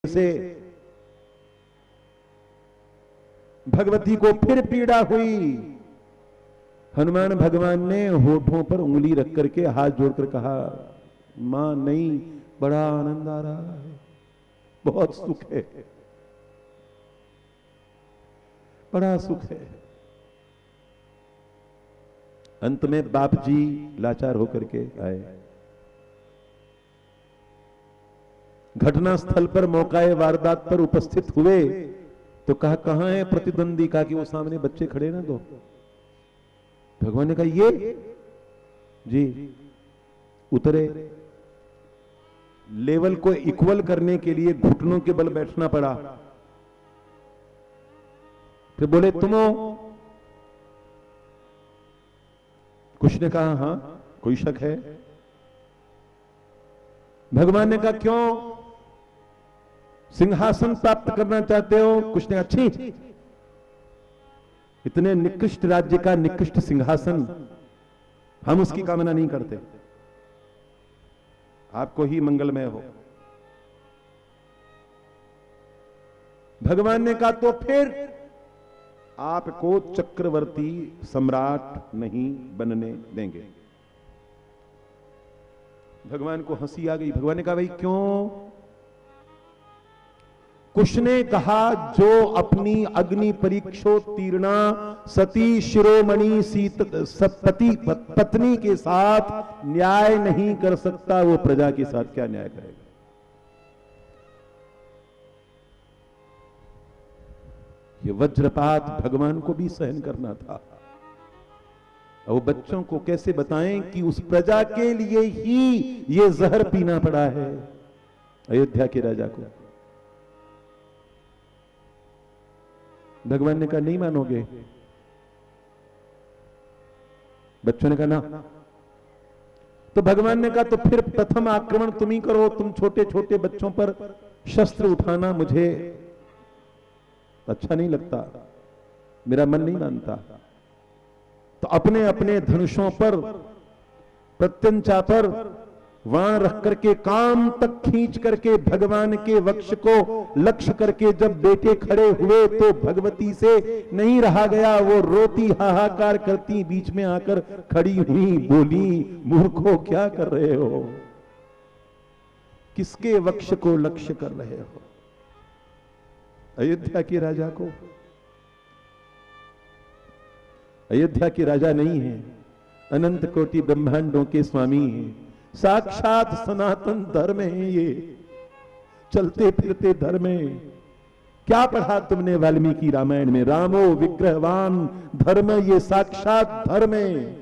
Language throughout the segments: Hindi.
से भगवती को फिर पीड़ा हुई। हनुमान भगवान ने होठों पर उंगली रख करके हाथ जोड़कर कहा, मां नहीं, बड़ा आनंद आ रहा है, बहुत सुख है, बड़ा सुख है। अंत में बाप जी लाचार होकर के आए। घटना स्थल पर मौकाए वारदात पर उपस्थित हुए तो कहा, कहां है प्रतिद्वंदी? का कि वो सामने बच्चे खड़े ना दो। भगवान ने कहा, ये जी उतरे। लेवल को इक्वल करने के लिए घुटनों के बल बैठना पड़ा। फिर बोले, तुम हो? कुछ ने कहा, हां, कोई शक है? भगवान ने कहा, क्यों सिंहासन प्राप्त करना चाहते हो? कुछ ने कहा, अच्छी, इतने निकृष्ट राज्य का निकृष्ट सिंहासन, हम उसकी कामना नहीं करते, आपको ही मंगलमय हो। भगवान ने कहा, तो फिर आपको चक्रवर्ती सम्राट नहीं बनने देंगे। भगवान को हंसी आ गई। भगवान ने कहा, भाई क्यों? कुछ ने कहा, जो अपनी अग्नि परीक्षोत्तीर्णा सती शिरोमणि पति पत्नी के साथ न्याय नहीं कर सकता, वो प्रजा के साथ क्या न्याय करेगा? ये वज्रपात भगवान को भी सहन करना था। और बच्चों को कैसे बताएं कि उस प्रजा के लिए ही ये जहर पीना पड़ा है, अयोध्या के राजा को। भगवान ने कहा, नहीं मानोगे? बच्चों ने कहा, ना। तो भगवान ने कहा, तो फिर प्रथम आक्रमण तुम ही करो। तुम छोटे छोटे बच्चों पर शस्त्र उठाना मुझे अच्छा नहीं लगता, मेरा मन नहीं मानता। तो अपने अपने धनुषों पर, प्रत्यंचा पर वाण रख करके काम तक खींच करके भगवान के वक्ष को लक्ष्य करके जब बेटे खड़े हुए तो भगवती से नहीं रहा गया। वो रोती हाहाकार करती बीच में आकर खड़ी हुई, बोली, मूर्खों क्या कर रहे हो? किसके वक्ष को लक्ष्य कर रहे हो? अयोध्या के राजा को। अयोध्या के राजा नहीं है, अनंत कोटि ब्रह्मांडों के स्वामी हैं, साक्षात सनातन धर्म है ये, चलते फिरते धर्म है। क्या पढ़ा तुमने वाल्मीकि रामायण में? रामो विग्रहवान धर्म, ये साक्षात धर्म है।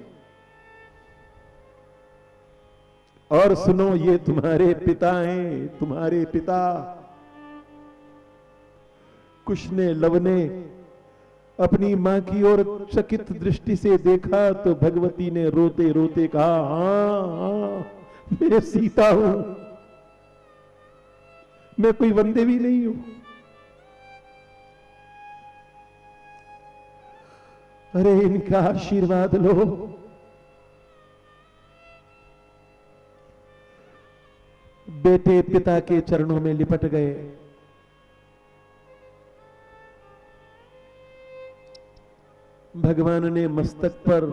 और सुनो, ये तुम्हारे पिता हैं, तुम्हारे पिता। कुश ने, लव ने अपनी मां की ओर चकित दृष्टि से देखा तो भगवती ने रोते रोते कहा, हां, मैं सीता हूं, मैं कोई वंदे भी नहीं हूं। अरे इनका आशीर्वाद लो। बेटे पिता के चरणों में लिपट गए। भगवान ने मस्तक पर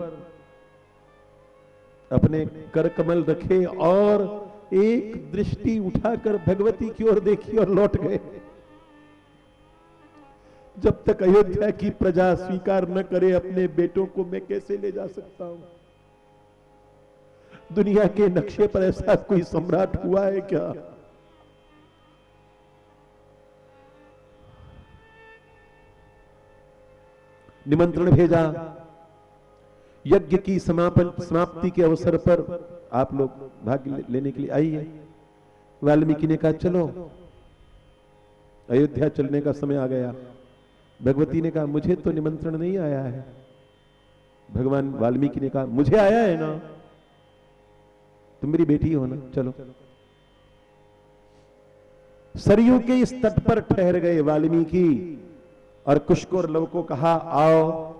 अपने कर कमल रखे और एक दृष्टि उठाकर भगवती की ओर देखी और लौट गए। जब तक अयोध्या की प्रजा स्वीकार न करे अपने बेटों को, मैं कैसे ले जा सकता हूं? दुनिया के नक्शे पर ऐसा कोई सम्राट हुआ है क्या? निमंत्रण भेजा। यज्ञ की समाप्ति के अवसर पर आप लोग भाग लेने के लिए आइए। वाल्मीकि ने कहा, चलो अयोध्या चलने का समय आ गया। भगवती ने कहा, मुझे तो निमंत्रण नहीं आया है। भगवान वाल्मीकि ने कहा, मुझे आया है ना, तुम मेरी बेटी हो ना, चलो। सरयू के इस तट पर ठहर गए वाल्मीकि और कुश को और लव को कहा, आओ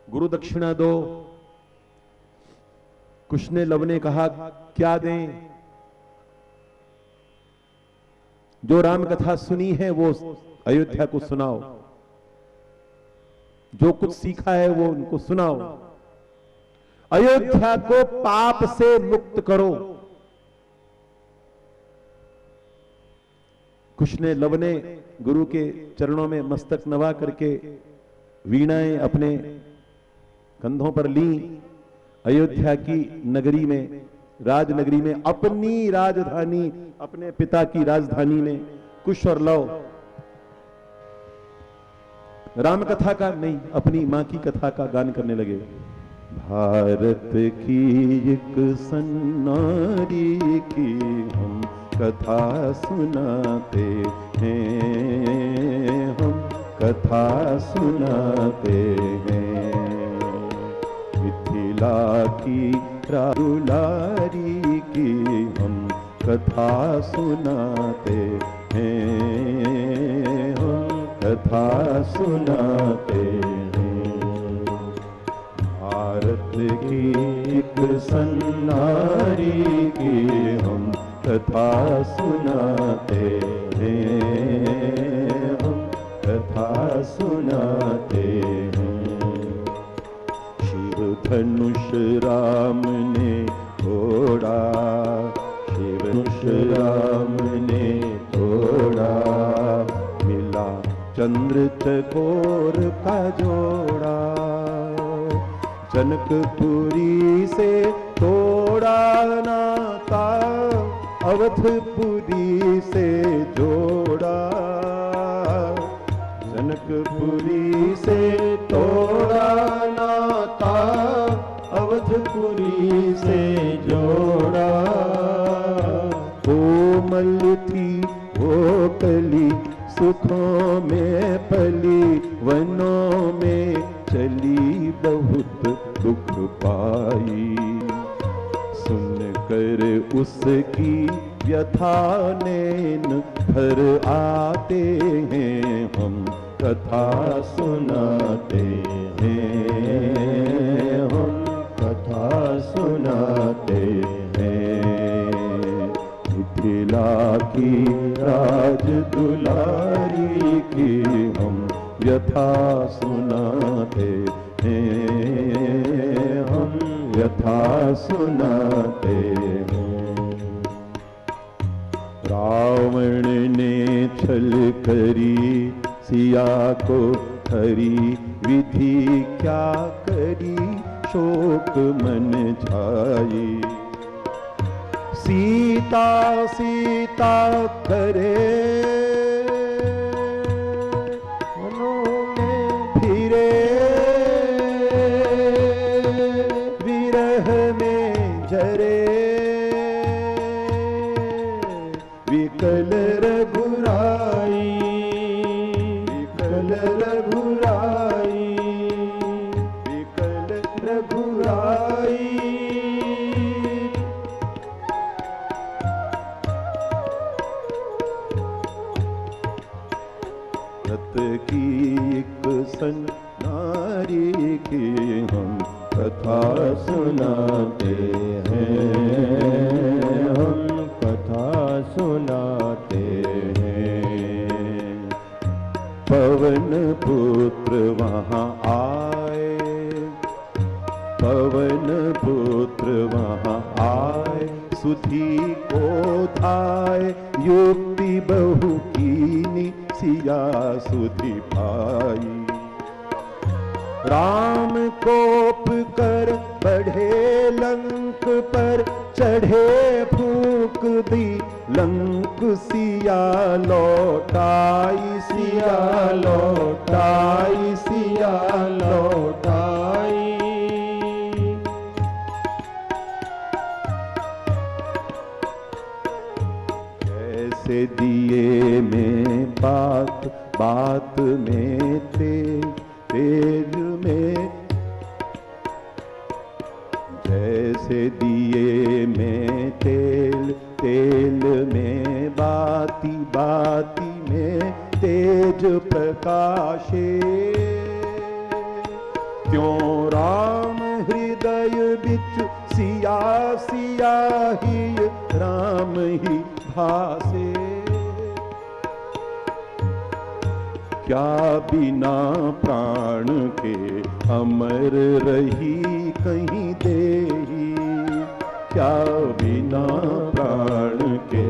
गुरु दक्षिणा दो। कुश ने, लव ने कहा, क्या दें? जो राम कथा सुनी है वो अयोध्या को सुनाओ, जो कुछ सीखा है वो उनको सुनाओ, अयोध्या को पाप से मुक्त करो। कुछ ने लब ने गुरु के चरणों में मस्तक नवा करके वीणाएं अपने कंधों पर ली। अयोध्या की नगरी में, राजनगरी में, अपनी राजधानी, अपने पिता की राजधानी में कुश और लव, राम कथा का नहीं, अपनी मां की कथा का गान करने लगे। भारत की एक सन्नारी की हम कथा सुनाते हैं, हम कथा सुनाते हैं। मिथिला की दुलारी की हम कथा सुनाते हैं, हम कथा सुनाते हैं। भारत की एक सन्नारी की हम कथा सुनाते हैं, हम कथा सुनाते हैं। शिव धनुष राम ने तोड़ा, शिव धनुष राम ने तोड़ा, मिला चंद्र चकोर का जोड़ा। जनकपुरी से तोड़ा नाता, अवधपुरी से जोड़ा। जनकपुरी से तोड़ा नाता, अवधपुरी से जोड़ा। कोमल थी वो कली, सुखों में पली, वनों में चली, बहुत दुख पाई। सुनकर उसकी व्यथा नैन भर आते हैं, हम कथा सुनाते हैं, हम कथा सुनाते हैं। मिथिला की राज दुलारी की हम व्यथा सुनाते हैं, हम व्यथा सुनाते हैं। रावण ने छल करी, सिया को हरी, विधि क्या करी, शोक मन छाई। सीता सीता करे, मनों में फिरे, विरह में जरे। विकल रघुराई, विकल रघुराई, विकल रघुराई। रत की एक सन्नारी की हम कथा सुनाते हैं, हम कथा सुनाते हैं। पवन पुत्र वहाँ आए, पवन पुत्र वहाँ आए, सुधी को धाय, युक्ति बहु कीनी, सिया सुधी पाई। राम कोप कर बढ़े लंक पर, चढ़े फूंक दी लंक, सिया लौटाई, सिया लौटाई, सिया लौटाई। कैसे दिए में बात, बात में तेल, तेल में, जैसे दिए में तेल, तेल में बाती, बाती में तेज प्रकाशे। क्यों राम हृदय बिच सिया, सिया ही राम ही भासे। क्या बिना प्राण के अमर रही कहीं देही, क्या बिना प्राण के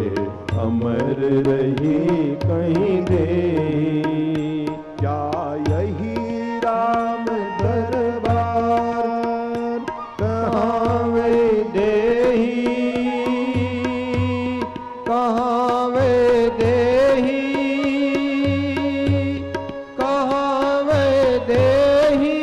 अमर रही कहीं देही। क्या यही राम दरबार कहाँ वे देही, कहाँ वे देही, कहाँ वे देही।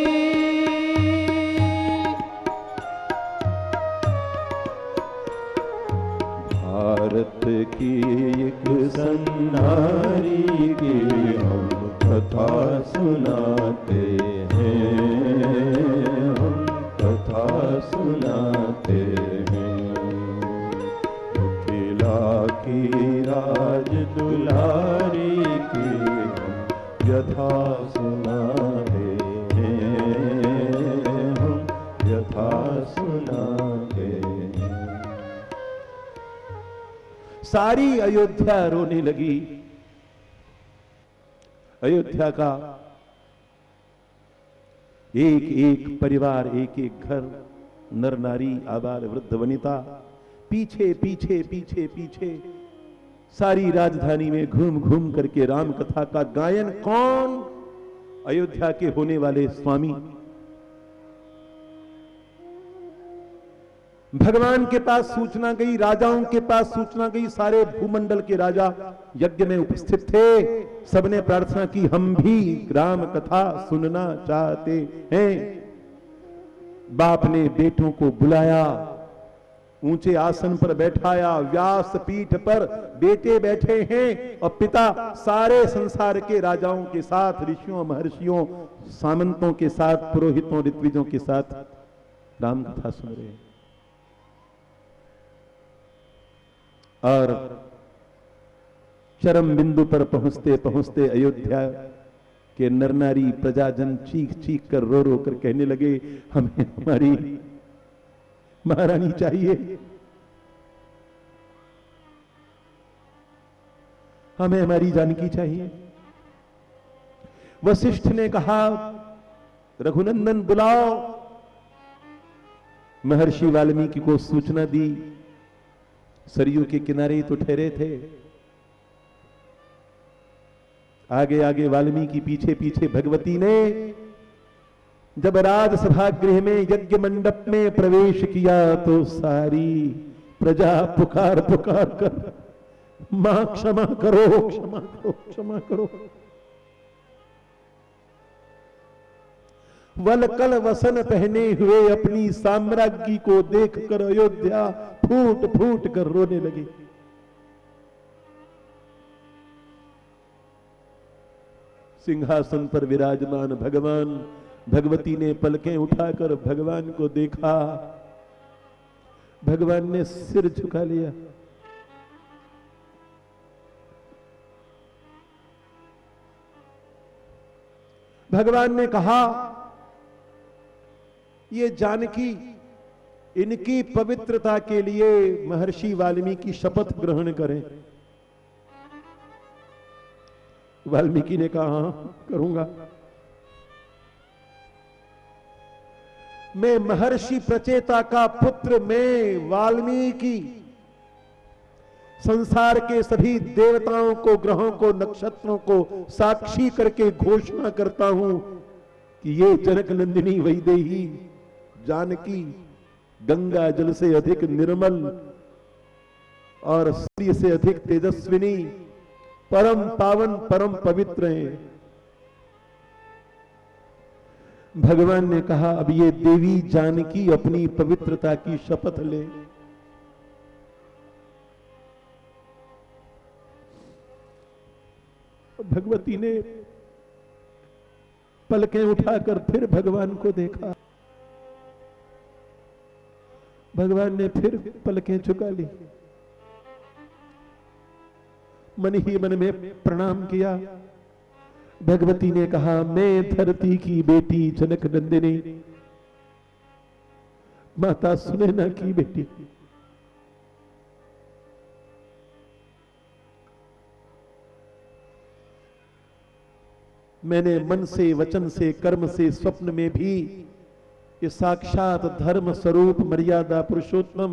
भारत की एक सन्नारी की हम कथा सुनाते हैं, हम कथा सुनाते हैं। मिथिला की राज दुलारी की हम यथा सुनाते हैं, हम यथा सुनाते हैं। सारी अयोध्या रोने लगी। अयोध्या का एक एक परिवार, एक एक घर, नर नारी आबाल वृद्ध वनिता पीछे पीछे पीछे पीछे सारी राजधानी में घूम घूम करके राम कथा का गायन। कौन? अयोध्या के होने वाले स्वामी। भगवान के पास सूचना गई, राजाओं के पास सूचना गई, सारे भूमंडल के राजा यज्ञ में उपस्थित थे। सबने प्रार्थना की, हम भी राम कथा सुनना चाहते हैं। बाप ने बेटों को बुलाया, ऊंचे आसन पर बैठाया, व्यास पीठ पर बेटे बैठे हैं और पिता सारे संसार के राजाओं के साथ, ऋषियों महर्षियों सामंतों के साथ, पुरोहितों ऋत्विजों के साथ राम कथा सुन रहे हैं। और चरम बिंदु पर पहुंचते पहुंचते अयोध्या के नर नारी प्रजाजन चीख चीख कर रो रो कर कहने लगे, हमें हमारी महारानी चाहिए, हमें हमारी जानकी चाहिए। वशिष्ठ ने कहा, रघुनंदन बुलाओ। महर्षि वाल्मीकि को सूचना दी। सरयू के किनारे तो ठहरे थे, आगे आगे वाल्मीकि, पीछे पीछे भगवती ने। जब राजसभा गृह में यज्ञ मंडप में प्रवेश किया तो सारी प्रजा पुकार पुकार कर, मां क्षमा करो, क्षमा करो, क्षमा करो। वलकल वसन पहने हुए अपनी साम्राज्ञी को देखकर अयोध्या फूट फूट कर रोने लगी। सिंहासन पर विराजमान भगवान, भगवती ने पलकें उठाकर भगवान को देखा। भगवान ने सिर झुका लिया। भगवान ने कहा, ये जानकी, इनकी पवित्रता के लिए महर्षि वाल्मीकि शपथ ग्रहण करें। वाल्मीकि ने कहा, हां करूंगा। मैं महर्षि प्रचेता का पुत्र, मैं वाल्मीकि संसार के सभी देवताओं को, ग्रहों को, नक्षत्रों को साक्षी करके घोषणा करता हूं कि ये जनक नंदिनी वैदेही जानकी गंगा जल से अधिक निर्मल और सूर्य से अधिक तेजस्विनी, परम पावन, परम पवित्र हैं। भगवान ने कहा, अब ये देवी जानकी अपनी पवित्रता की शपथ ले। भगवती ने पलकें उठाकर फिर भगवान को देखा। भगवान ने फिर पलकें झुका ली, मन ही मन में प्रणाम किया। भगवती ने कहा, मैं धरती की बेटी जनक नंदिनी, माता सुनैना की बेटी, मैंने मन से, वचन से, कर्म से, स्वप्न में भी ये साक्षात धर्म स्वरूप मर्यादा पुरुषोत्तम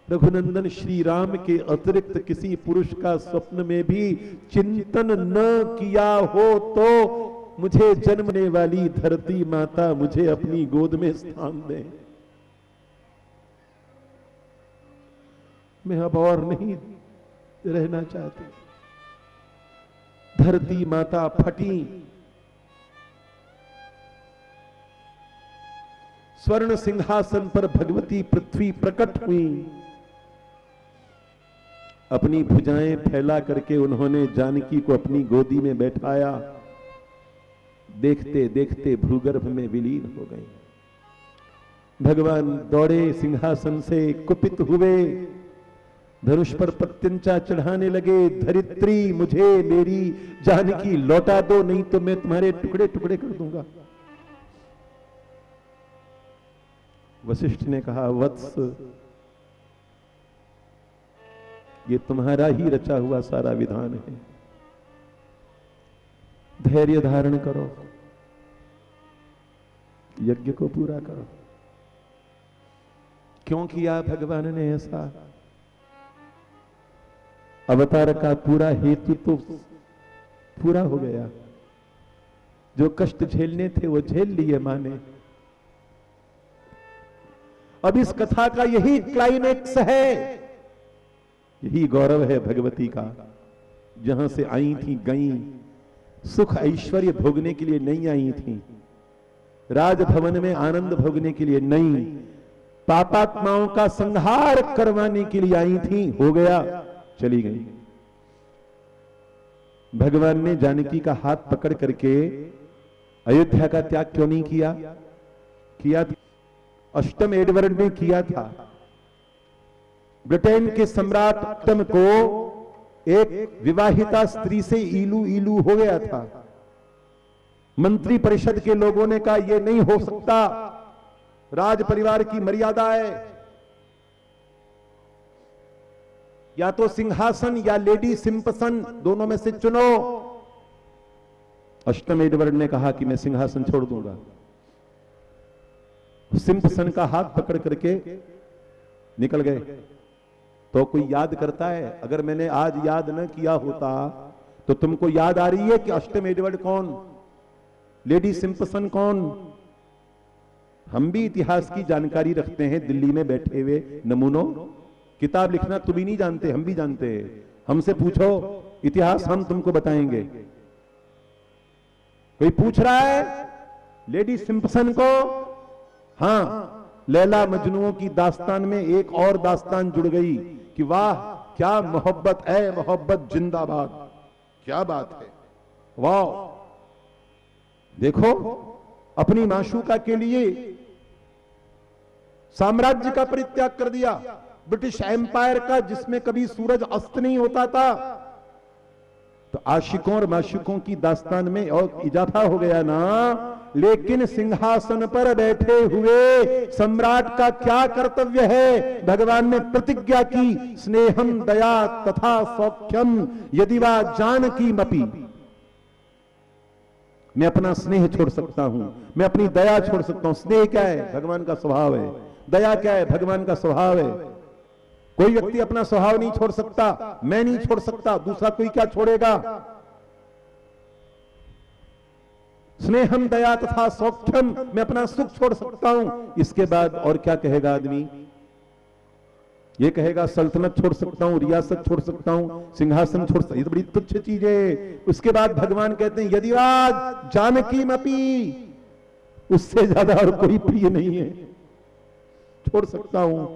रघुनंदन श्री राम के अतिरिक्त किसी पुरुष का स्वप्न में भी चिंतन न किया हो तो मुझे जन्मने वाली धरती माता मुझे अपनी गोद में स्थान दे। मैं अब और नहीं रहना चाहती। धरती माता फटी, स्वर्ण सिंहासन पर भगवती पृथ्वी प्रकट हुई। अपनी भुजाएं फैला करके उन्होंने जानकी को अपनी गोदी में बैठाया। देखते देखते भूगर्भ में विलीन हो गए। भगवान दौड़े सिंहासन से, कुपित हुए, धनुष पर प्रत्यंचा चढ़ाने लगे। धरित्री, मुझे मेरी जानकी लौटा दो, नहीं तो मैं तुम्हारे टुकड़े टुकड़े कर दूंगा। वशिष्ठ ने कहा, वत्स, ये तुम्हारा ही रचा हुआ सारा विधान है, धैर्य धारण करो, यज्ञ को पूरा करो। क्यों किया भगवान ने ऐसा? अवतार का पूरा हेतु तो पूरा हो गया। जो कष्ट झेलने थे वो झेल लिए मां ने। अब इस कथा का यही क्लाइमेक्स है, यही गौरव है भगवती का। जहां से आई थी गई, सुख ऐश्वर्य भोगने के लिए नहीं आई थी, राजभवन में आनंद भोगने के लिए नहीं, पापात्माओं का संहार करवाने के लिए आई थी। हो गया, चली गई। भगवान ने जानकी का हाथ पकड़ करके अयोध्या का त्याग क्यों नहीं किया? किया था, अष्टम एडवर्ड ने किया था। ब्रिटेन के सम्राट अष्टम को एक विवाहिता स्त्री से ईलू ईलू हो गया था। मंत्री परिषद के लोगों ने कहा यह नहीं हो सकता, राज परिवार की मर्यादा है, या तो सिंहासन या लेडी सिंपसन, दोनों में से चुनो। अष्टम एडवर्ड ने कहा कि मैं सिंहासन छोड़ दूंगा। सिंपसन का हाथ पकड़ करके निकल गए। तो कोई याद करता है? अगर मैंने आज याद न किया होता तो तुमको याद आ रही है कि अष्टम एडवर्ड कौन, लेडी सिंपसन कौन? हम भी इतिहास की जानकारी रखते हैं, दिल्ली में बैठे हुए नमूनों। किताब लिखना तुम ही नहीं जानते, हम भी जानते हैं। हमसे पूछो इतिहास, हम तुमको बताएंगे। कोई पूछ रहा है लेडी सिंपसन को? हां, लैला मजनुओं की दास्तान में एक और दास्तान जुड़ गई कि वाह क्या मोहब्बत है, मोहब्बत जिंदाबाद। क्या बात है, वाह। देखो, अपनी माशूका के लिए साम्राज्य का परित्याग कर दिया, ब्रिटिश एम्पायर का, जिसमें कभी सूरज अस्त नहीं होता था। तो आशिकों और माशूकों की दास्तान में और इजाफा हो गया ना। लेकिन सिंहासन पर बैठे हुए सम्राट का क्या कर्तव्य है? भगवान ने प्रतिज्ञा की, स्नेहम दया तथा सौख्यम यदि वा जानकी मपी। मैं अपना स्नेह छोड़ सकता हूं, मैं अपनी दया छोड़ सकता हूं। स्नेह क्या है? भगवान का स्वभाव है। दया क्या है? भगवान का स्वभाव है। कोई व्यक्ति अपना स्वभाव नहीं छोड़ सकता, मैं नहीं छोड़ सकता, दूसरा कोई क्या छोड़ेगा? स्नेहम दया तथा सौख्यम, मैं अपना सुख छोड़ सकता हूं। इसके बाद और क्या कहेगा आदमी? ये कहेगा सल्तनत छोड़ सकता हूं, रियासत छोड़ सकता हूं, सिंहासन छोड़ सकता हूं। ये तो बड़ी तुच्छ चीज है। उसके बाद भगवान कहते हैं यदि आज जानकी मपी, उससे ज्यादा और कोई प्रिय नहीं है, छोड़ सकता हूं।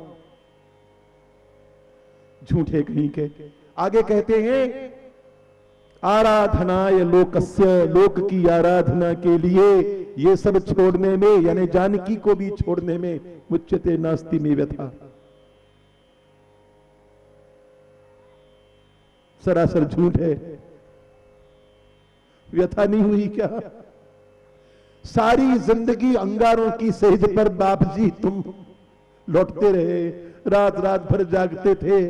झूठे कहीं के आगे कहते हैं आराधनाय लोकस्य, लोक की आराधना के लिए ये सब छोड़ने में, यानी जानकी को भी छोड़ने में मुच्यते नास्ति में व्यथा। सरासर झूठ है। व्यथा नहीं हुई क्या? सारी जिंदगी अंगारों की सेज पर बाप जी तुम लौटते रहे, रात रात भर जागते थे,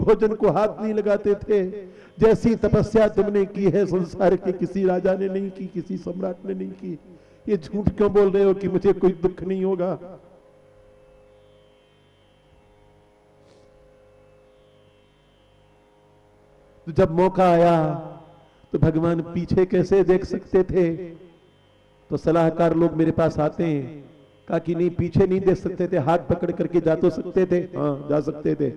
भोजन को हाथ नहीं लगाते थे। जैसी तपस्या तुमने की है संसार के किसी राजा ने नहीं की, किसी सम्राट ने नहीं की। ये झूठ क्यों बोल रहे हो कि मुझे कोई दुख नहीं होगा? तो जब मौका आया तो भगवान पीछे कैसे देख सकते थे? तो सलाहकार लोग मेरे पास आते हैं, कहा कि नहीं पीछे नहीं देख सकते थे, हाथ पकड़ करके जा तो सकते थे। हाँ जा सकते थे।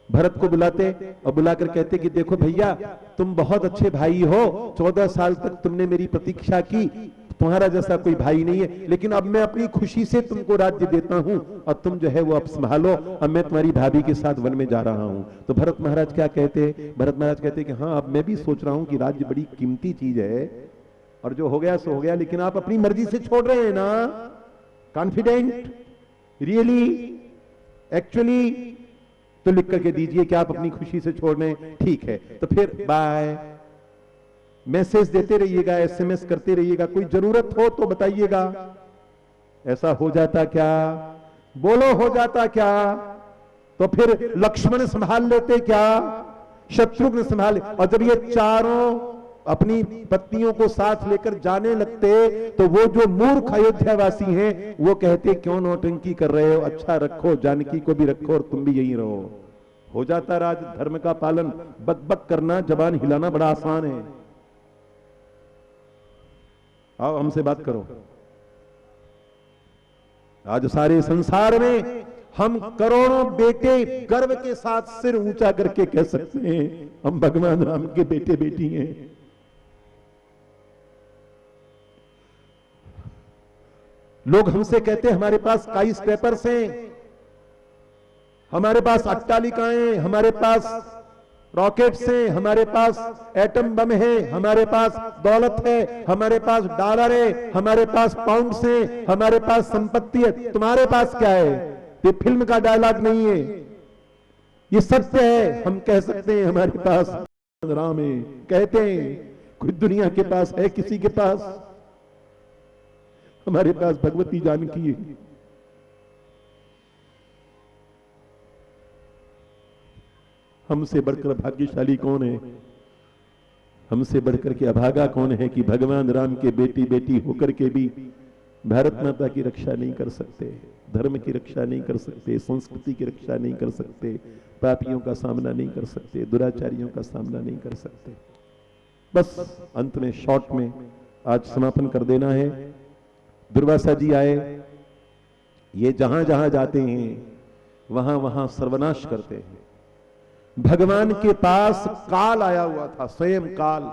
भरत को बुलाते और बुलाकर कहते कि देखो भैया तुम बहुत अच्छे भाई हो, 14 साल तक तुमने मेरी प्रतीक्षा की, तुम्हारा जैसा कोई भाई नहीं है, लेकिन अब मैं अपनी खुशी से तुमको राज्य देता हूं और तुम जो है वो अब संभालो, अब मैं तुम्हारी भाभी के साथ वन में जा रहा हूं। तो भरत महाराज क्या कहते? भरत महाराज कहते कि हाँ अब मैं भी सोच रहा हूं कि राज्य बड़ी कीमती चीज है और जो हो गया सो हो गया, लेकिन आप अपनी मर्जी से छोड़ रहे हैं ना? Confident, really, actually? तो लिख करके दीजिए कि आप अपनी खुशी से छोड़ रहे हैं। ठीक है, तो फिर बाय। मैसेज देते रहिएगा, एसएमएस करते रहिएगा, कोई जरूरत हो तो बताइएगा। ऐसा हो जाता क्या? बोलो हो जाता क्या? तो फिर लक्ष्मण संभाल लेते क्या? शत्रुघ्न संभाले। और जब ये चारों अपनी पत्नियों को साथ लेकर जाने लगते तो वो जो मूर्ख अयोध्यावासी हैं वो कहते क्यों नौटंकी कर रहे हो, अच्छा रखो, जानकी को भी रखो और तुम भी यहीं रहो। हो जाता राज धर्म का पालन। बक बक करना, जबान हिलाना बड़ा आसान है। आओ हमसे बात करो। आज सारे संसार में हम करोड़ों बेटे गर्व के साथ सिर ऊंचा करके कह सकते हैं हम भगवान राम के बेटे बेटी हैं। लोग हमसे कहते हैं हमारे पास स्काई स्क्रैपर्स हैं, हमारे पास अट्टालिकाएं, हमारे पास रॉकेट्स हैं, हमारे पास एटम बम है, हमारे पास दौलत है, हमारे पास डॉलर है, हमारे पास पाउंड्स हैं, हमारे पास संपत्ति है। तुम्हारे पास क्या है? ये फिल्म का डायलॉग नहीं है, ये सत्य है। हम कह सकते हैं हमारे पास राम है, कहते हैं कोई दुनिया के पास है किसी के पास? हमारे पास भगवती जानकी है। हमसे बढ़कर भाग्यशाली कौन है? हमसे बढ़कर के अभागा कौन है कि भगवान राम के बेटी बेटी होकर के भी भारत माता की रक्षा नहीं कर सकते, धर्म की रक्षा नहीं कर सकते, संस्कृति की रक्षा नहीं कर सकते, पापियों का सामना नहीं कर सकते, दुराचारियों का सामना नहीं कर सकते। बस अंत में शॉर्ट में आज समापन कर देना है। दुर्वासा जी आए, ये जहां जहां जाते हैं वहां वहां सर्वनाश करते हैं। भगवान के पास काल आया हुआ था, स्वयं काल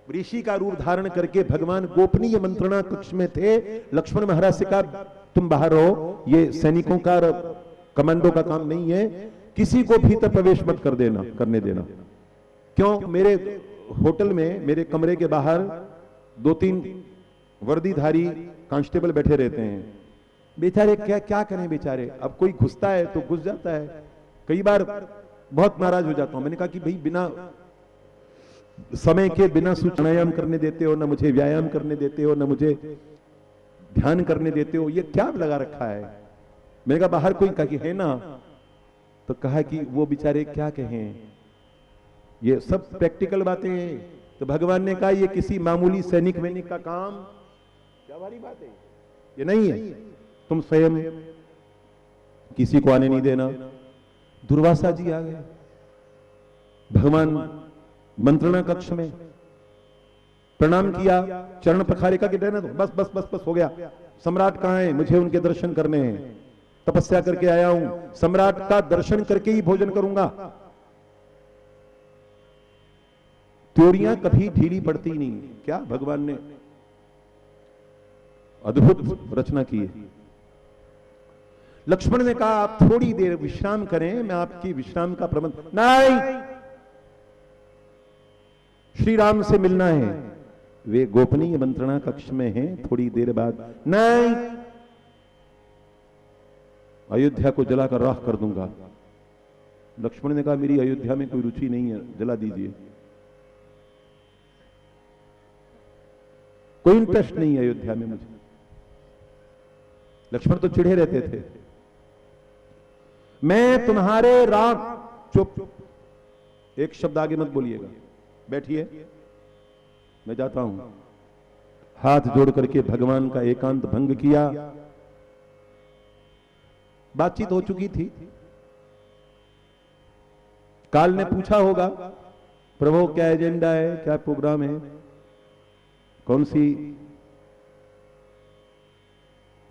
ऋषि का रूप धारण करके भगवान गोपनीय मंत्रणा कक्ष में थे। लक्ष्मण महाराज से कहा तुम बाहर रहो, ये सैनिकों का कमांडो का काम नहीं है, किसी को भीतर प्रवेश मत करने देना। क्यों? मेरे होटल में, मेरे कमरे के बाहर 2-3 वर्दीधारी कांस्टेबल बैठे रहते हैं। बेचारे क्या करें बेचारे, अब कोई घुसता है तो घुस जाता है। कई बार बहुत नाराज हो जाता हूं। मैंने कहा कि भाई बिना समय के, बिना प्राणायाम करने देते हो, ना मुझे व्यायाम करने देते हो, ना मुझे ध्यान करने देते हो, ये क्या लगा रखा है? मैंने कहा बाहर कोई कहा कि है ना, तो कहा कि वो बेचारे क्या कहें, ये सब प्रैक्टिकल बातें हैं। तो भगवान ने कहा ये किसी मामूली सैनिक वैनिक का काम, क्या भारी बात है, ये नहीं है। तुम स्वयं किसी को आने नहीं देना। दुर्वासा जी आ गए भगवान मंत्रणा कक्ष में, प्रणाम किया, चरण पखारे का कि रहने दो, बस बस बस बस हो गया। सम्राट कहां है? मुझे उनके दर्शन करने हैं, तपस्या करके आया हूं, सम्राट का दर्शन करके ही भोजन करूंगा। त्योरियां कभी ढीली पड़ती नहीं। क्या भगवान ने अद्भुत रचना की है। लक्ष्मण ने कहा आप थोड़ी देर विश्राम करें, मैं आपकी विश्राम का प्रबंध। नहीं, श्री राम से मिलना है, वे गोपनीय मंत्रणा कक्ष में हैं, थोड़ी देर बाद। नहीं, अयोध्या को जलाकर राख कर दूंगा। लक्ष्मण ने कहा मेरी अयोध्या में कोई रुचि नहीं है, जला दीजिए, कोई इंटरेस्ट नहीं है अयोध्या में। मुझे, लक्ष्मण तो चिढ़े रहते थे। मैं तुम्हारे राम। चुप, एक शब्द आगे मत बोलिएगा, बैठिए, मैं जाता हूं। हाथ जोड़ करके भगवान का एकांत भंग किया। बातचीत हो चुकी थी। काल ने पूछा होगा, प्रभु क्या एजेंडा है, क्या प्रोग्राम है, कौन सी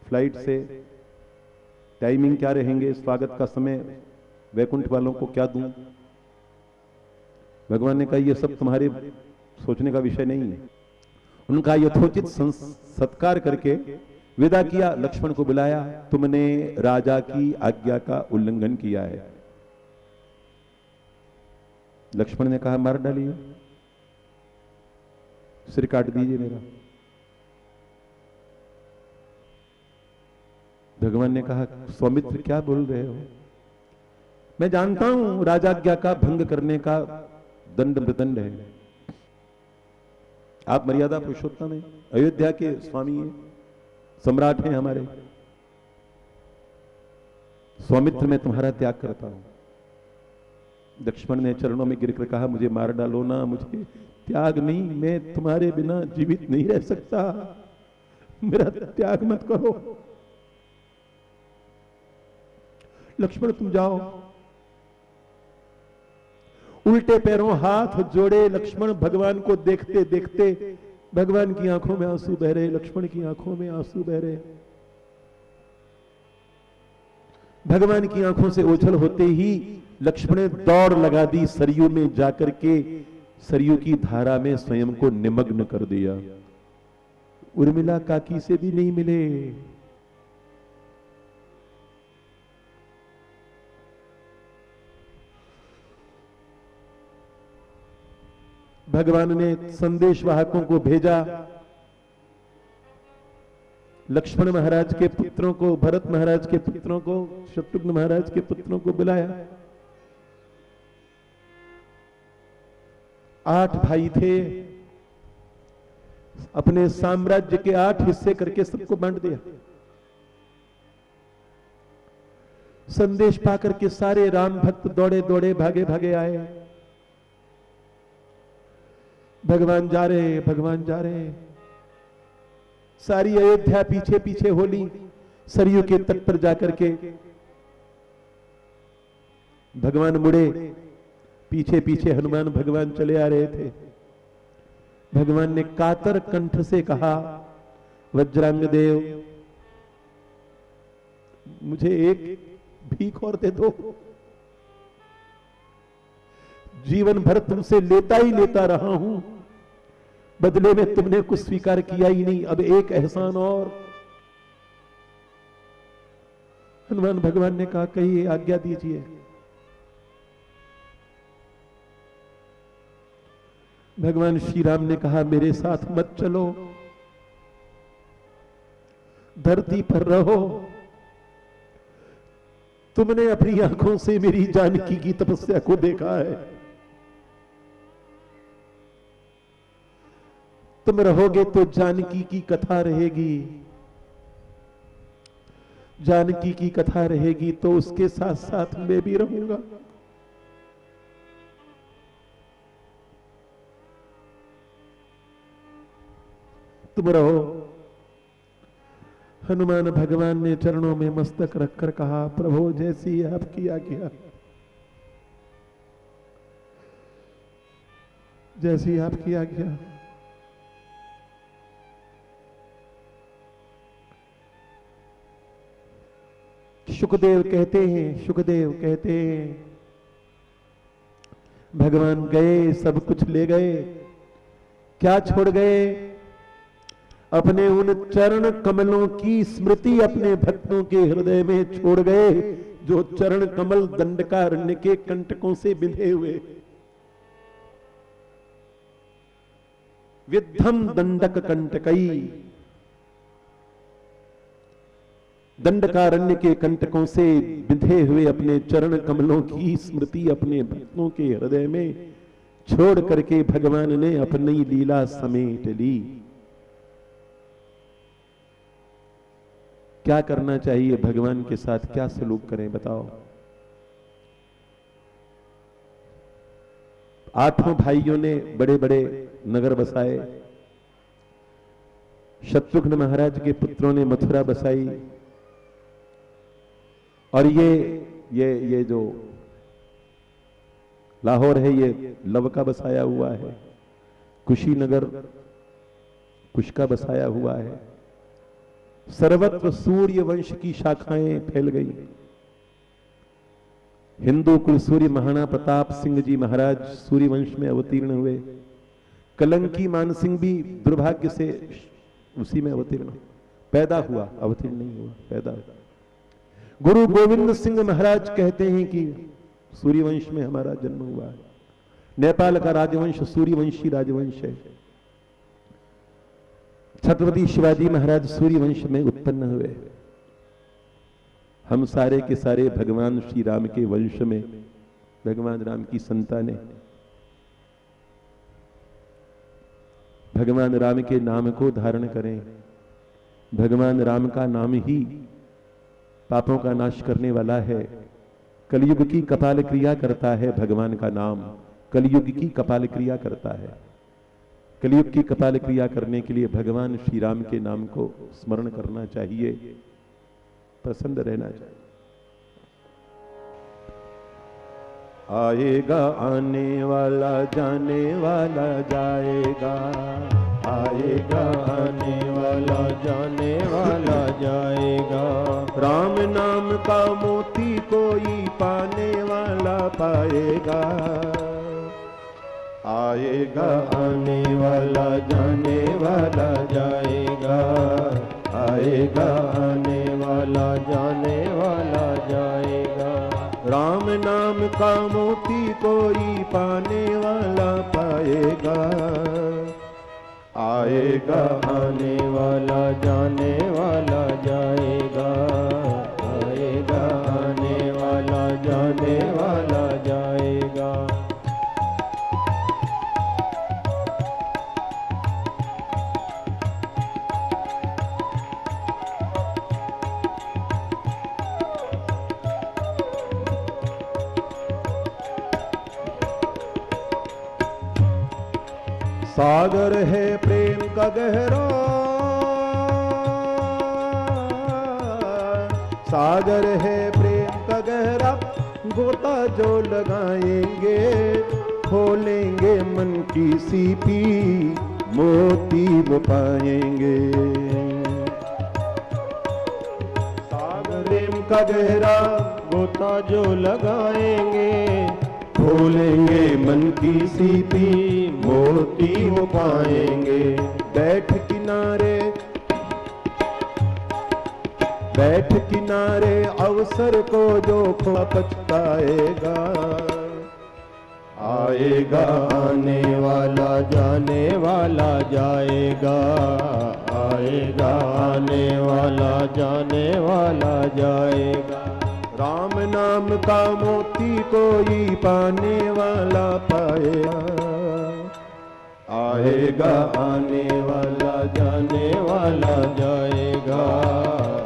फ्लाइट से, टाइमिंग क्या रहेंगे, स्वागत का समय वैकुंठ वालों को क्या दूं। भगवान ने कहा यह सब तुम्हारे सोचने का विषय नहीं है। उनका यथोचित सत्कार करके विदा किया। लक्ष्मण को बुलाया, तुमने राजा की आज्ञा का उल्लंघन किया है। लक्ष्मण ने कहा मार डालिए, सिर काट दीजिए मेरा। भगवान ने कहा सौमित्र क्या बोल रहे हो, मैं जानता हूं राजाज्ञा का भंग करने का दंड मृदंड है। आप मर्यादा पुरुषोत्तम हैं, अयोध्या के स्वामी हैं, सम्राट हैं हमारे। सौमित्र मैं तुम्हारा त्याग करता हूं। लक्ष्मण ने चरणों में गिरकर कहा मुझे मार डालो ना, मुझे त्याग नहीं, मैं तुम्हारे बिना जीवित नहीं रह सकता, मेरा त्याग मत करो। लक्ष्मण तुम जाओ। उल्टे पैरों हाथ जोड़े लक्ष्मण भगवान को देखते देखते, भगवान की आंखों में आंसू बह रहे, लक्ष्मण की आंखों में आंसू बह रहे। भगवान की आंखों से ओझल होते ही लक्ष्मण ने दौड़ लगा दी सरयू में, जाकर के सरयू की धारा में स्वयं को निमग्न कर दिया। उर्मिला काकी से भी नहीं मिले। भगवान ने संदेशवाहकों को भेजा, लक्ष्मण महाराज के पुत्रों को, भरत महाराज के पुत्रों को, शत्रुघ्न महाराज के पुत्रों को बुलाया। 8 भाई थे, अपने साम्राज्य के 8 हिस्से करके सबको बांट दिया। संदेश पाकर के सारे राम भक्त दौड़े दौड़े भागे भागे आए। भगवान जा रहे, भगवान जा रहे। सारी अयोध्या पीछे पीछे होली, सरयू के तट पर जाकर के भगवान मुड़े, पीछे पीछे हनुमान भगवान चले आ रहे थे। भगवान ने कातर कंठ से कहा वज्रांग देव मुझे एक भीख और दे दो, जीवन भर तुमसे लेता ही लेता रहा हूं, बदले में तुमने कुछ स्वीकार किया ही नहीं, अब एक एहसान और। हनुमान भगवान ने कहा कहिए, आज्ञा दीजिए। भगवान श्री राम ने कहा मेरे साथ मत चलो, धरती पर रहो। तुमने अपनी आंखों से मेरी जानकी की तपस्या को देखा है, तुम रहोगे तो जानकी की कथा रहेगी, जानकी की कथा रहेगी तो उसके साथ साथ मैं भी रहूंगा। तुम रहो। हनुमान भगवान ने चरणों में मस्तक रखकर कहा प्रभु जैसी आपकी आज्ञा, जैसी आपकी आज्ञा। सुखदेव कहते हैं, सुखदेव कहते हैं भगवान गए, सब कुछ ले गए, क्या छोड़ गए? अपने उन चरण कमलों की स्मृति अपने भक्तों के हृदय में छोड़ गए, जो चरण कमल दंडकारण्य के कंटकों से बिंधे हुए। विद्धम दंडक कंटकई, दंडकारण्य के कंटकों से बिंधे हुए अपने चरण कमलों की स्मृति अपने भक्तों के हृदय में छोड़ करके भगवान ने अपनी लीला समेट ली। क्या करना चाहिए भगवान के साथ, क्या सलूक करें बताओ? 8 भाइयों ने बड़े बड़े नगर बसाए। शत्रुघ्न महाराज के पुत्रों ने मथुरा बसाई। और ये जो लाहौर है ये लव का बसाया हुआ है। कुशीनगर कुश का बसाया हुआ है। सर्वत्र सूर्य वंश की शाखाएं फैल गई। हिंदू कुल सूर्य महाराणा प्रताप सिंह जी महाराज सूर्य वंश में अवतीर्ण हुए। कलंकी मानसिंह भी दुर्भाग्य से उसी में अवतीर्ण पैदा हुआ, अवतीर्ण नहीं हुआ, पैदा हुआ। गुरु गोविंद सिंह महाराज कहते हैं कि सूर्यवंश में हमारा जन्म हुआ है। नेपाल का राजवंश सूर्यवंशी राजवंश है। छत्रपति शिवाजी महाराज सूर्यवंश में उत्पन्न हुए। हम सारे के सारे भगवान श्री राम के वंश में भगवान राम की संतानें। भगवान राम के नाम को धारण करें। भगवान राम का नाम ही पापों का नाश करने वाला है। कलयुग की कपाल क्रिया करता है भगवान का नाम। कलयुग की कपाल क्रिया करता है। कलयुग की कपाल क्रिया करने के लिए भगवान श्री राम के नाम को स्मरण करना चाहिए, प्रसन्न रहना चाहिए। आएगा आने वाला, जाने वाला जाएगा। आएगा आने वाला, जाने वाला जाएगा। राम नाम का मोती कोई पाने वाला पाएगा। आएगा आने वाला, जाने वाला जाएगा। आएगा आने वाला, जाने वाला जाएगा। राम नाम का मोती कोई पाने वाला पाएगा। आएगा आने वाला, जाने वाला जाएगा। आएगा आने वाला, जाने वाला जाएगा। सागर है प्रेम का गहरा, सागर है प्रेम का गहरा। गोता जो लगाएंगे खोलेंगे मन की सीपी, मोती वो पाएंगे। सागर प्रेम का गहरा, गोता जो लगाएंगे खोलेंगे मन की सीपी, मोती वो पाएंगे। बैठ किनारे अवसर को जो खो पछताएगा। आएगा आने वाला, जाने वाला जाएगा। आएगा आने वाला, जाने वाला जाएगा। राम नाम का मोती कोई पाने वाला पाएगा। आएगा आने वाला, जाने वाला जाएगा।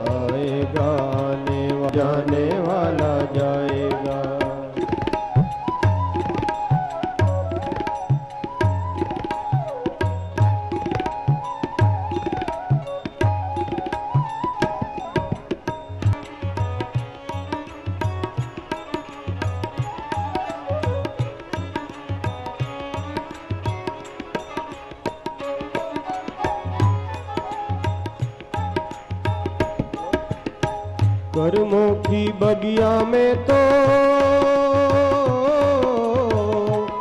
आएगा आने वाला, जाने वाला जाएगा। कर्मों की बगिया में तो,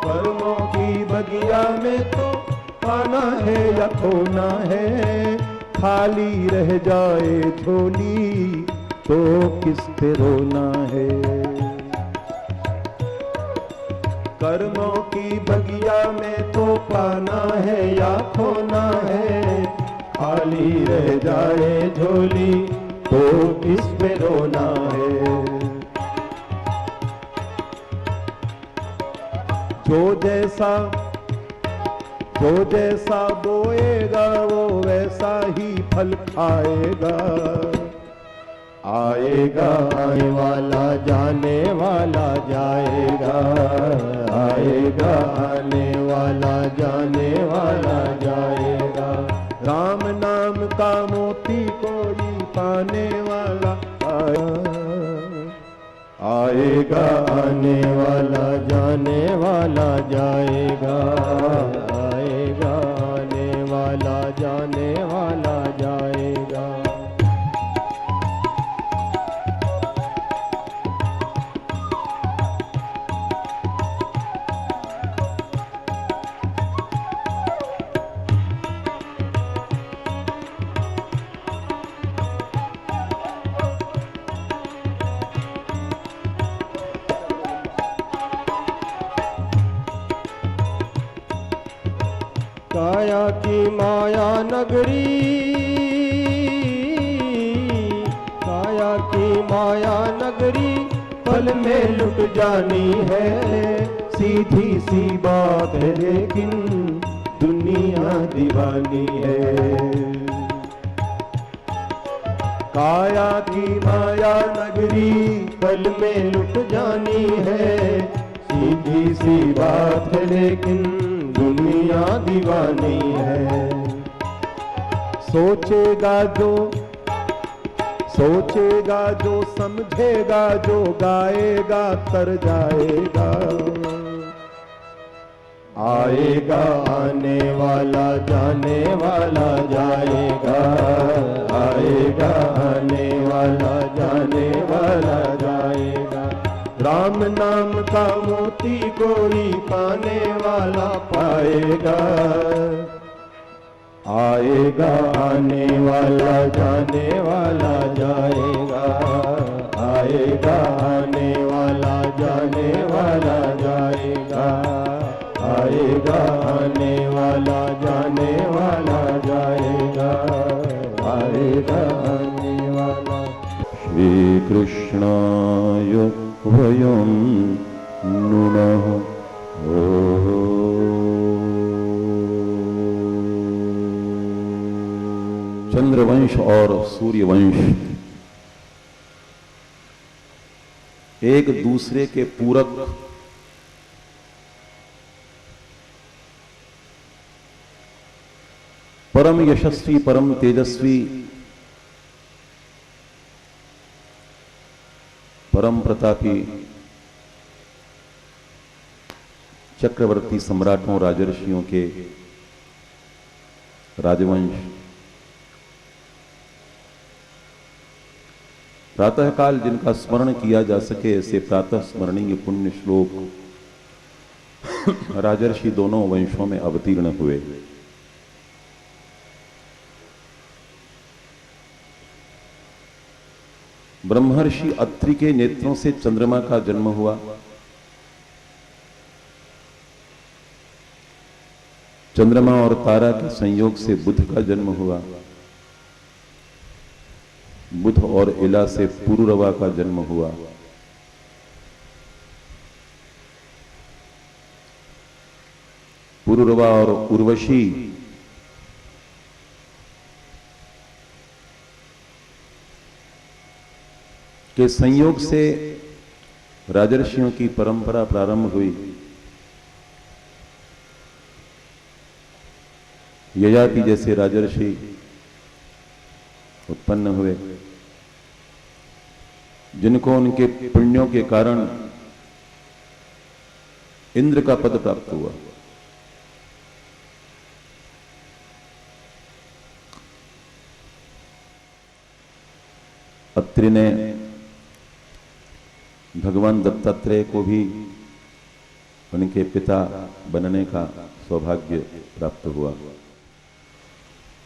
कर्मों की बगिया में तो पाना है या खोना है। खाली रह जाए झोली तो किस पे रोना है। कर्मों की बगिया में तो पाना है या खोना है। खाली रह जाए झोली तो किस पे रोना है। जो जैसा बोएगा वो वैसा ही फल खाएगा। आएगा आने वाला जाने वाला जाएगा, आएगा आने वाला जाने वाला जाएगा। राम नाम का मोती कोई पाने वाला आएगा आने वाला जाने वाला जाएगा, आएगा आने वाला जाने वाला जाएगा। काया की माया नगरी, काया की माया नगरी पल में लुट जानी है। सीधी सी बात है लेकिन दुनिया दीवानी है। काया की माया नगरी पल में लुट जानी है। सीधी सी बात है लेकिन दुनिया दीवानी है। सोचेगा जो समझेगा जो गाएगा तर जाएगा। आएगा आने वाला जाने वाला जाएगा, आएगा आने वाला जाने वाला जाएगा। राम नाम का मोती कोई पाने वाला पाएगा। आएगा आने वाला जाने वाला जाएगा, आएगा आने वाला जाने वाला जाएगा, आएगा आने वाला जाने वाला जाएगा, आएगा आने वाला। श्री कृष्णाय वयं नुमः। चंद्रवंश और सूर्यवंश एक दूसरे के पूरक परम यशस्वी, परम तेजस्वी, परम प्रतापी चक्रवर्ती सम्राटों, राजर्षियों के राजवंश प्रातःकाल जिनका स्मरण किया जा सके, ऐसे प्रातः स्मरणीय पुण्य श्लोक राजर्षि दोनों वंशों में अवतीर्ण हुए। ब्रह्मर्षि अत्रि के नेत्रों से चंद्रमा का जन्म हुआ। चंद्रमा और तारा के संयोग से बुध का जन्म हुआ। बुध और इला से पुरुरवा का जन्म हुआ। पुरुरवा और उर्वशी के संयोग से राजर्षियों की परंपरा प्रारंभ हुई। ययाति जैसे राजर्षि उत्पन्न हुए, जिनको उनके पुण्यों के कारण इंद्र का पद प्राप्त हुआ। अत्रि ने भगवान दत्तात्रेय को भी उनके पिता बनने का सौभाग्य प्राप्त हुआ।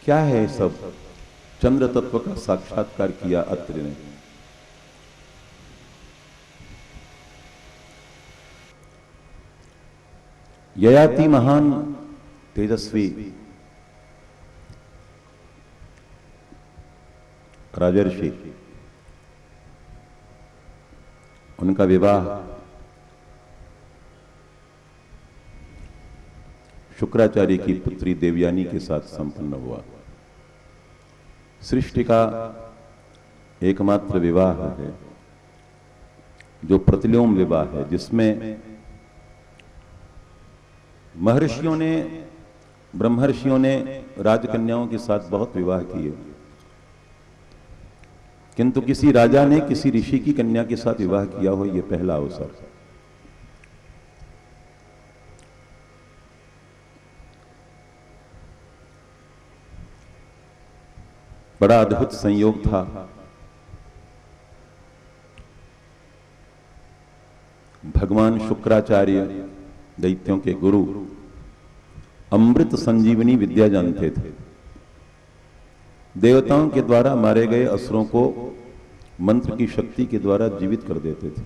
क्या है सब? चंद्र तत्व का साक्षात्कार किया अत्रि ने। ययाति महान तेजस्वी राजर्षि, उनका विवाह शुक्राचार्य की पुत्री देवयानी के साथ संपन्न हुआ। सृष्टि का एकमात्र विवाह है जो प्रतिलोम विवाह है, जिसमें महर्षियों ने, ब्रह्मर्षियों ने राजकन्याओं के साथ बहुत विवाह किए, किंतु किसी राजा ने किसी ऋषि की कन्या के साथ विवाह किया हो, यह पहला अवसर। बड़ा अद्भुत संयोग था। भगवान शुक्राचार्य, दैत्यों के गुरु, अमृत संजीवनी विद्या जानते थे। देवताओं के द्वारा मारे गए असुरों को मंत्र की शक्ति के द्वारा जीवित कर देते थे।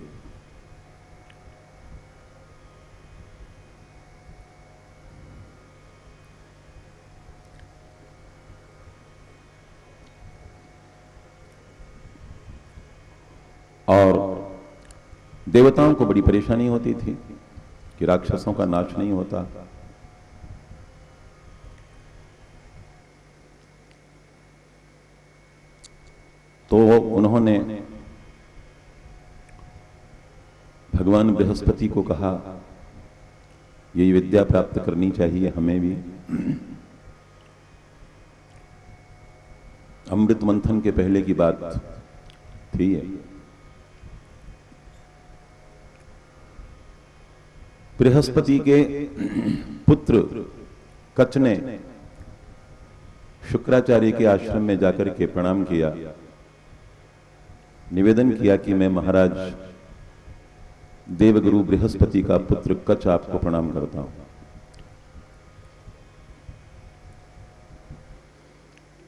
और देवताओं को बड़ी परेशानी होती थी कि राक्षसों का नाश नहीं होता। तो उन्होंने भगवान बृहस्पति को कहा, ये विद्या प्राप्त करनी चाहिए हमें भी। अमृत मंथन के पहले की बात थी। बृहस्पति के पुत्र कच ने शुक्राचार्य के आश्रम में जाकर के प्रणाम किया, निवेदन किया कि मैं महाराज देवगुरु बृहस्पति का पुत्र कच आपको प्रणाम करता हूं।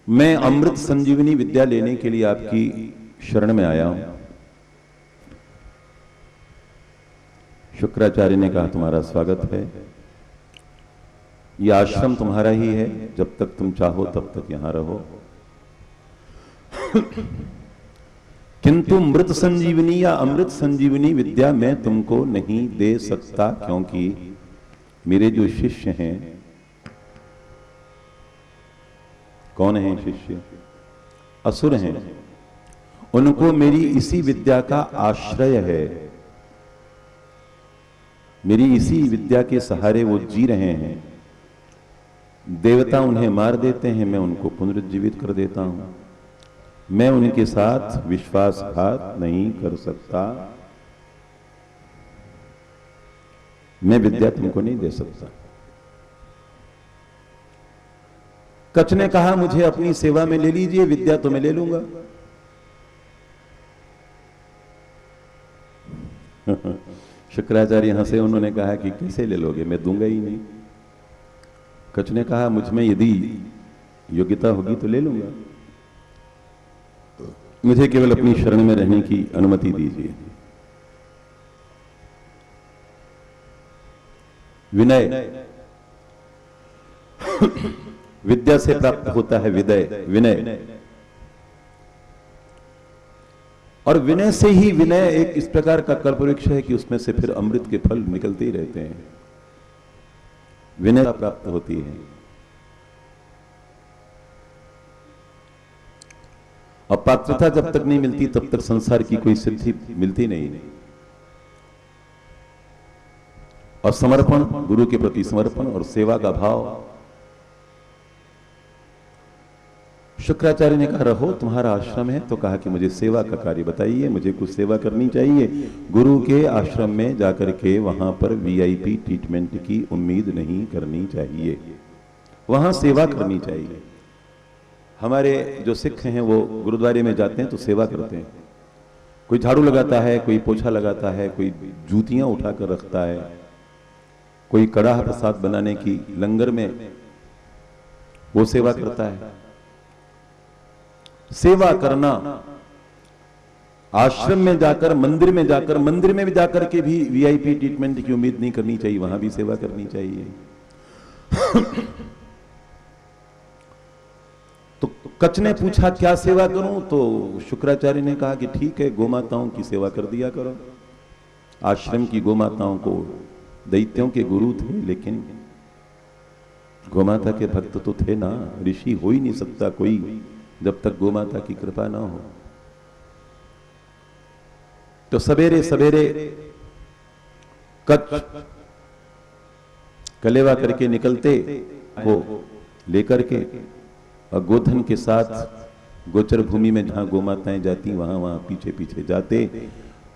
मैं अमृत संजीवनी विद्या लेने के लिए आपकी शरण में आया हूं। शुक्राचार्य ने कहा, तुम्हारा स्वागत है, यह आश्रम तुम्हारा ही है, जब तक तुम चाहो तब तक यहां रहो। किंतु मृत संजीवनी या अमृत संजीवनी विद्या मैं तुमको नहीं दे सकता, क्योंकि मेरे जो शिष्य हैं, कौन हैं शिष्य? असुर हैं। उनको मेरी इसी विद्या का आश्रय है, मेरी इसी विद्या के सहारे वो जी रहे हैं। देवता उन्हें मार देते हैं, मैं उनको पुनरुज्जीवित कर देता हूं। मैं उनके साथ विश्वासघात नहीं कर सकता, मैं विद्या तुमको नहीं दे सकता। कच ने कहा, मुझे अपनी सेवा में ले लीजिए, विद्या तो मैं ले लूंगा। शुक्राचार्य हंसे, उन्होंने कहा कि कैसे ले लोगे, मैं दूंगा ही नहीं। कच ने कहा, मुझ में यदि योग्यता होगी तो ले लूंगा, मुझे केवल अपनी शरण में रहने की अनुमति दीजिए। विनय विद्या से प्राप्त होता है, विनय। और विनय से ही, विनय एक इस प्रकार का कल्पवृक्ष है कि उसमें से फिर अमृत के फल निकलते ही रहते हैं। विनय प्राप्त होती है। और पात्रता जब तक नहीं मिलती तब तक संसार की कोई सिद्धि मिलती नहीं। और समर्पण, गुरु के प्रति समर्पण और सेवा का भाव। शुक्राचार्य ने कहा, रहो, तुम्हारा आश्रम है, तो कहा कि मुझे सेवा का कार्य बताइए, मुझे कुछ सेवा करनी चाहिए। गुरु के आश्रम में जाकर के वहां पर वीआईपी ट्रीटमेंट की उम्मीद नहीं करनी चाहिए, वहां सेवा करनी चाहिए। हमारे जो सिख हैं वो गुरुद्वारे में जाते हैं तो सेवा करते हैं। कोई झाड़ू लगाता है, कोई पोछा लगाता है, कोई जूतियां उठाकर रखता है, कोई कड़ाह प्रसाद बनाने की लंगर में वो सेवा करता है। सेवा करना, आश्रम में जाकर, मंदिर में जाकर, मंदिर में भी जाकर के भी वीआईपी ट्रीटमेंट की उम्मीद नहीं करनी चाहिए, वहां भी सेवा करनी चाहिए। तो कच ने पूछा, क्या सेवा करूं? तो शुक्राचार्य ने कहा कि ठीक है, गोमाताओं की सेवा कर दिया करो। आश्रम की गोमाताओं को, दैत्यों के गुरु थे, लेकिन गोमाता के भक्त तो थे ना। ऋषि हो ही नहीं सकता कोई जब तक गोमाता की कृपा ना हो। तो सवेरे सवेरे कच्छ कलेवा करके निकलते को लेकर के और गोधन के साथ गोचर भूमि में जहां गोमाताएं जाती वहां पीछे पीछे जाते।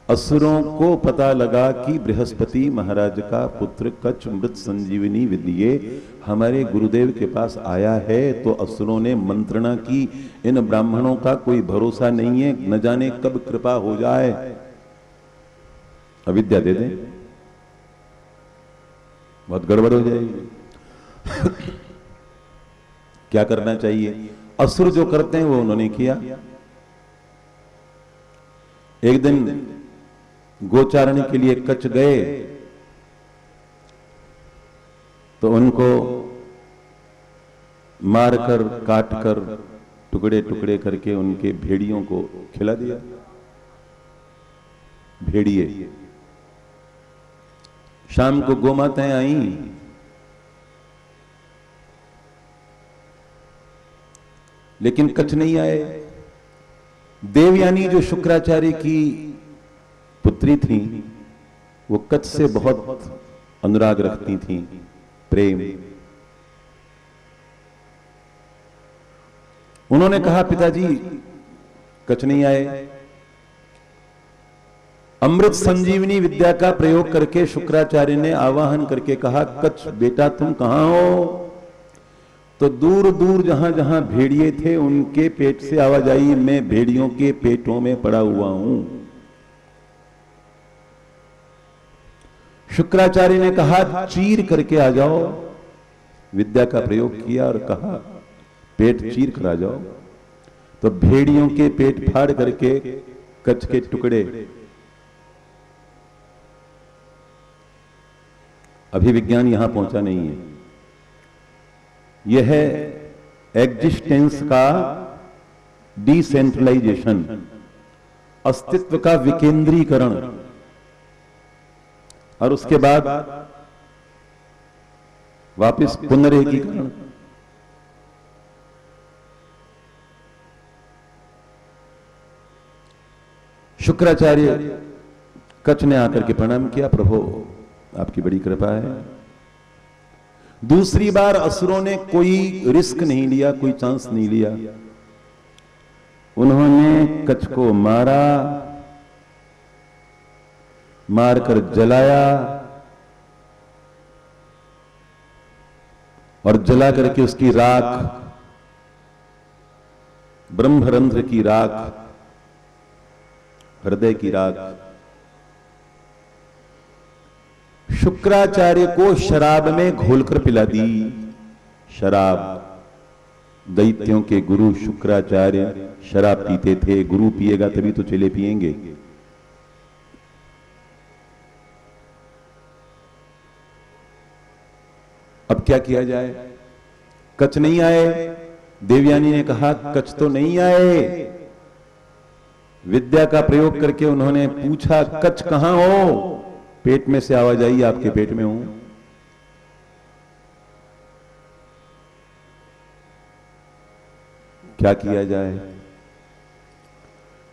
असुरों को पता लगा कि बृहस्पति महाराज का पुत्र कच्छ मृत संजीवनी विद्ये हमारे गुरुदेव के पास आया है, तो असुरों ने मंत्रणा की, इन ब्राह्मणों का कोई भरोसा नहीं है, न जाने कब कृपा हो जाए, अविद्या दे दें, बहुत गड़बड़ हो जाएगी। क्या करना चाहिए? असुर जो करते हैं वो उन्होंने किया। एक दिन गोचारण के लिए कच्छ गए तो उनको मारकर काटकर टुकड़े टुकड़े करके उनके भेड़ियों को खिला दिया। भेड़िए शाम को गोमाताएं आई, लेकिन कच्छ नहीं आए। देवयानी जो शुक्राचार्य की पुत्री थी वो कच्छ से बहुत अनुराग रखती थी, प्रेम। उन्होंने कहा पिताजी कच्छ नहीं आए। अमृत संजीवनी विद्या का प्रयोग करके शुक्राचार्य ने आवाहन करके कहा, कच्छ बेटा तुम कहां हो? तो दूर दूर जहां जहां भेड़िए थे उनके पेट से आवाज आई, मैं भेड़ियों के पेटों में पड़ा हुआ हूं। शुक्राचार्य ने कहा चीर करके आ जाओ। विद्या का प्रयोग किया और कहा पेट चीर कर आ जाओ। तो भेड़ियों के पेट फाड़ करके कच्छ के टुकड़े। अभी विज्ञान यहां पहुंचा नहीं है। यह है एग्जिस्टेंस का डिसेंट्रलाइजेशन, अस्तित्व का विकेंद्रीकरण, और उसके बाद वापस पुनरेकीकरण। शुक्राचार्य कच्छ ने आकर के प्रणाम किया, प्रभु आपकी बड़ी कृपा है। दूसरी बार असुरों ने कोई रिस्क नहीं लिया, कोई चांस नहीं लिया। उन्होंने कच्छ को मारा, मारकर जलाया और जला करके उसकी राख, ब्रह्मरंध्र की राख, हृदय की राख शुक्राचार्य को शराब में घोलकर पिला दी। शराब, दैत्यों के गुरु शुक्राचार्य शराब पीते थे। गुरु पिएगा तभी तो चेले पिएंगे। अब क्या किया जाए? कच्छ नहीं आए। देवयानी ने कहा कच्छ तो नहीं आए। विद्या का प्रयोग करके उन्होंने पूछा कच्छ कहां हो? पेट में से आवाज आई आपके पेट में हूं। क्या किया जाए?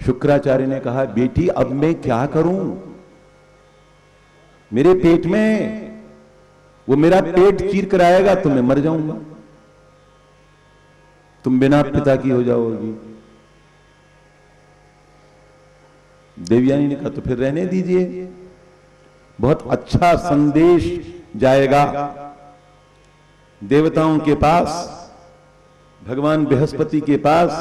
शुक्राचार्य ने कहा बेटी अब मैं क्या करूं? मेरे पेट में वो मेरा पेट चीर कर आएगा तो मैं मर जाऊंगा, तुम बिना पिता की हो जाओगी। देवयानी ने कहा तो फिर रहने दीजिए, बहुत अच्छा संदेश जाएगा देवताओं के पास, भगवान बृहस्पति के पास,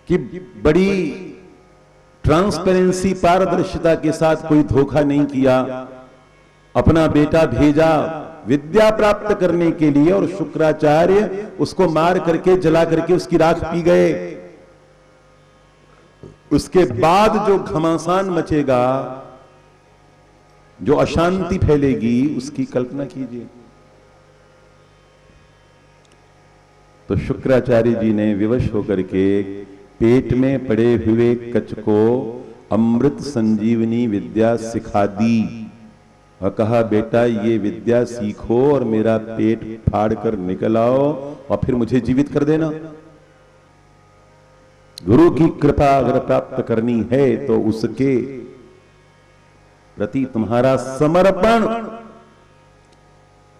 कि बड़ी ट्रांसपेरेंसी, पारदर्शिता के साथ कोई धोखा नहीं किया। अपना बेटा भेजा विद्या प्राप्त करने के लिए और शुक्राचार्य उसको मार करके जला करके उसकी राख पी गए। उसके बाद जो घमासान मचेगा, जो अशांति फैलेगी, उसकी कल्पना कीजिए। तो शुक्राचार्य जी ने विवश होकर के पेट में पड़े हुए कच्छ को अमृत संजीवनी विद्या सिखा दी और कहा बेटा ये विद्या सीखो और मेरा पेट फाड़ कर निकल आओ और फिर मुझे जीवित कर देना। गुरु की कृपा अगर प्राप्त करनी है तो उसके प्रति तुम्हारा समर्पण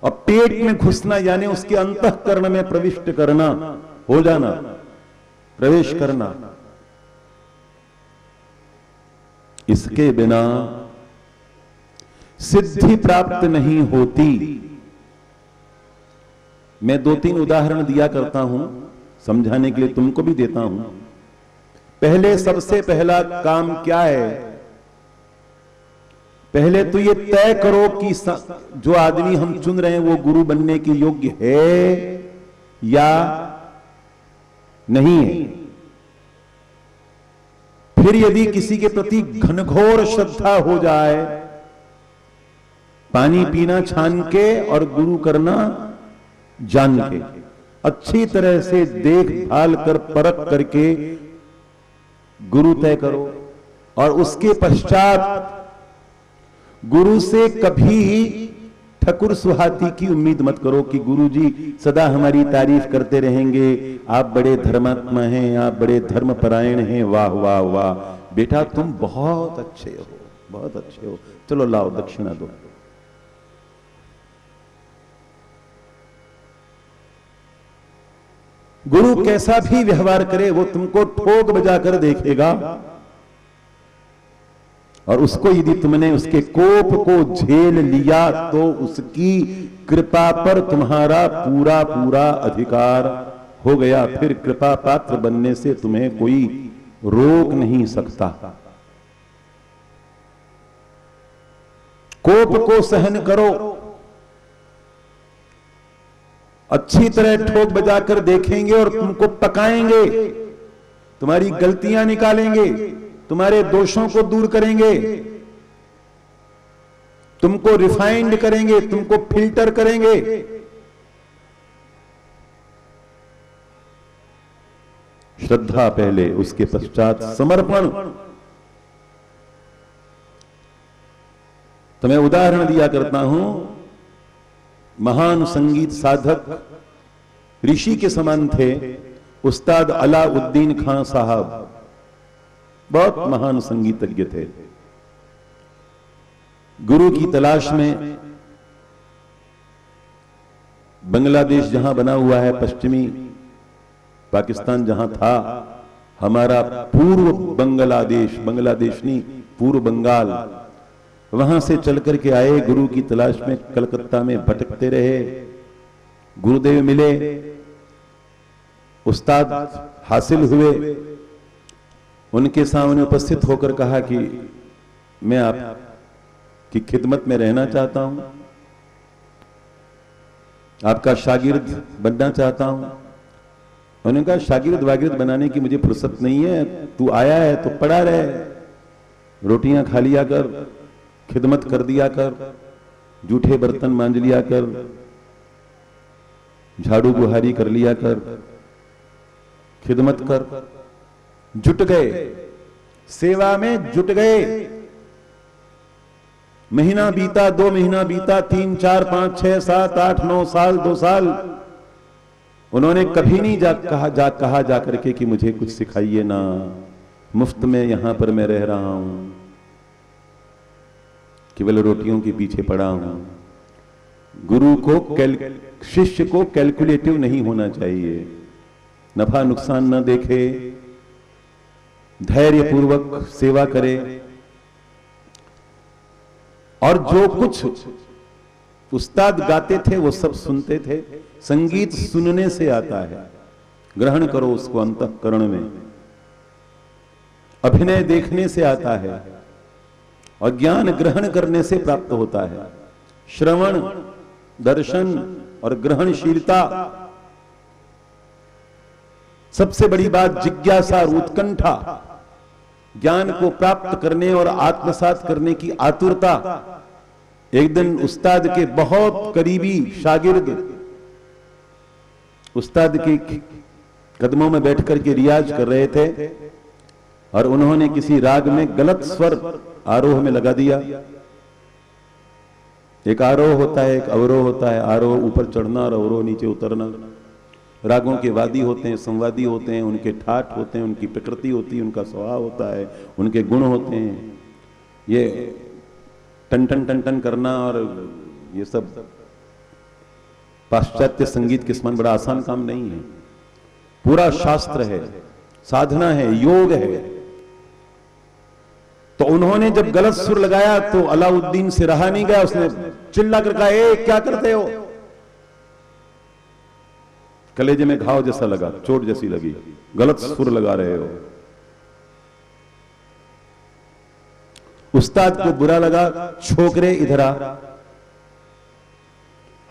और पेट में घुसना, यानी उसके अंतःकरण में प्रविष्ट करना, हो जाना, प्रवेश करना, इसके बिना सिद्धि प्राप्त नहीं होती। मैं 2-3 उदाहरण दिया करता हूं समझाने के लिए, तुमको भी देता हूं। पहले सबसे पहला काम क्या है? पहले तो ये तय करो कि जो आदमी हम चुन रहे हैं वो गुरु बनने के योग्य है या नहीं है। फिर यदि किसी के प्रति घनघोर श्रद्धा हो जाए, पानी पीना छान के और गुरु करना जान के, अच्छी तरह से देखभाल कर परख करके गुरु तय करो। और उसके पश्चात गुरु से कभी ठकुर सुहाती की उम्मीद मत करो कि गुरु जी सदा हमारी तारीफ करते रहेंगे, आप बड़े धर्मात्मा हैं, आप बड़े धर्मपरायण हैं, वाह वाह वाह बेटा तुम बहुत अच्छे हो, बहुत अच्छे हो, चलो लाओ दक्षिणा दो। गुरु कैसा भी व्यवहार करे वो तुमको ठोक बजाकर देखेगा, और उसको यदि तुमने उसके कोप को झेल लिया तो उसकी कृपा पर तुम्हारा पूरा पूरा अधिकार हो गया। फिर कृपा पात्र बनने से तुम्हें कोई रोक नहीं सकता। कोप को सहन करो, अच्छी तरह ठोक बजाकर देखेंगे और तुमको पकाएंगे, तुम्हारी गलतियां निकालेंगे, तुम्हारे दोषों को दूर करेंगे, तुमको रिफाइंड करेंगे, तुमको फिल्टर करेंगे। श्रद्धा पहले, उसके पश्चात समर्पण। तो मैं उदाहरण दिया करता हूं, महान संगीत साधक ऋषि के समान थे उस्ताद अलाउद्दीन खान साहब, बहुत महान संगीतज्ञ थे। गुरु की तलाश में बांग्लादेश जहां बना हुआ है, पश्चिमी पाकिस्तान जहां था, हमारा पूर्व बांग्लादेश, बांग्लादेश नहीं पूर्व बंगाल, वहां से चल करके आए गुरु की तलाश में, कलकत्ता में भटकते रहे। गुरुदेव मिले, उस्ताद हासिल हुए, उनके सामने उपस्थित होकर कहा कि मैं आपकी खिदमत में रहना चाहता हूं, आपका शागिर्द बनना चाहता हूं। उन्होंने कहा शागिर्द वागिर्द बनाने की मुझे फुर्सत नहीं है, तू आया है तो पड़ा रहे, रोटियां खा लिया कर, खिदमत कर दिया कर, जूठे बर्तन मांज लिया कर, झाड़ू बुहारी कर लिया कर, खिदमत कर। जुट गए, सेवा में जुट गए। महीना बीता, 2 महीना बीता, 3, 4, 5, 6, 7, 8, 9 साल, 2 साल। उन्होंने कभी नहीं कहा जा करके कि मुझे कुछ सिखाइए ना, मुफ्त में यहां पर मैं रह रहा हूं, केवल रोटियों के पीछे पड़ा हूं। गुरु को शिष्य को कैलकुलेटिव नहीं होना चाहिए, नफा नुकसान न देखे, धैर्य पूर्वक सेवा करे। और जो कुछ उस्ताद गाते थे वो सब सुनते थे। संगीत सुनने से आता है, ग्रहण करो उसको अंतःकरण में। अभिनय देखने से आता है और ज्ञान ग्रहण करने से प्राप्त होता है। श्रवण, दर्शन और ग्रहणशीलता। सबसे बड़ी बात जिज्ञासा और उत्कंठा, ज्ञान को प्राप्त करने और आत्मसात करने की आतुरता। एक दिन उस्ताद के बहुत करीबी शागिर्द उस्ताद के कदमों में बैठकर के रियाज कर रहे थे और उन्होंने किसी राग में गलत स्वर आरोह में लगा दिया। एक आरोह होता है, एक अवरोह होता है। आरोह ऊपर चढ़ना और अवरोह नीचे उतरना। रागों के वादी होते हैं, संवादी होते हैं, उनके ठाठ होते हैं, उनकी प्रकृति होती है, उनका स्वभाव होता है, उनके गुण होते हैं। ये टन टन टन टन करना और ये सब पाश्चात्य संगीत के समान बड़ा आसान काम नहीं है। पूरा शास्त्र है, साधना है, योग है। तो उन्होंने जब गलत सुर लगाया तो अलाउद्दीन से रहा नहीं गया, उसने चिल्ला कर कहा, ए क्या करते हो? कलेजे में घाव जैसा लगा, चोट जैसी लगी, गलत सुर लगा रहे हो। उस्ताद को बुरा लगा, छोकरे इधर आ,